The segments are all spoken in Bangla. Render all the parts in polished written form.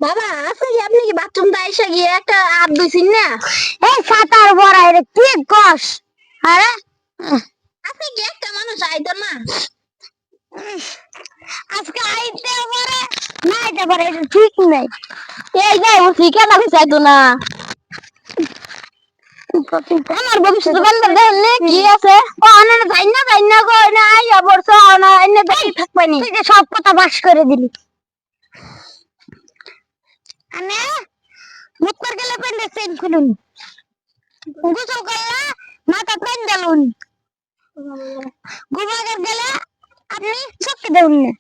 বাবা আজকে কি আপনি কি বাথরুমটা এসে গিয়ে একটা হাত ধুইছেন না? এই সাতার বড়াই রে কি কস? আরে আপনি কি একটা মানুষ আইতো না? আজকে আইতে পারে না আইতে পারে এটা ঠিক নাই। এই যে ও ঠিক আছে চাইতো না। আমার ভবিষ্যৎ বান্ধব দেখলে কি আছে? ও আনে যাই না গো না আইয়া বলছো না এনে দেই থাকবানি। তুই যে সব কথা বাস করে দিলি। আনে মুখ করে গেলে পেন্ডে সেন খুলুন। গোসল করলা মাথা পেন্ডালুন। ঘুমাবার গেলে আপনি চোখে দেউন না।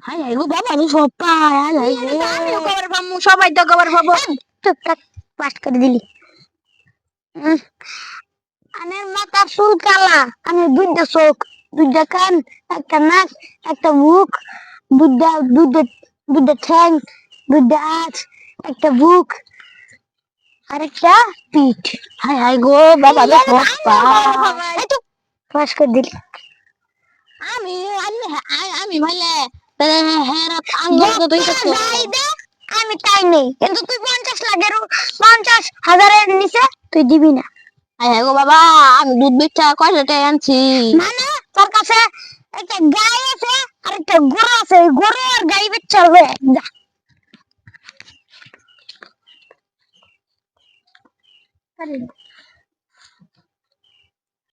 হাই হাই গো বাবা আমি সব পাই হাই হাই গো আমিও খবর পাবো সবাই তো খবর পাবো। টুকটাক বাস করে দিলি। আনের মাথা চুল কালা, আমি দুইটা চোখ, দুইটা কান, একটা নাক, একটা মুখ, দুইটা ঠ্যাং, দুইটা হাত, একটা বুক, আরেকটা পিঠ। হাই হাই গো বাবা আমি সব পাই। এই তো বাস করে দিলি। আমি আমি ভাইলে হ্যাঁ আঙ্গুল তো তুই তো আমি তাই নেই কিন্তু তুই 50,000,000 নিচে তুই দিবি না। হাই হাই গো বাবা আমি দুধ বেচা কয়টা টাকা আনছি। মানে তোর কাছে একটা গাই আছে আর একটা গরু আছে, গরু আর গাই বেচতে হবে। যা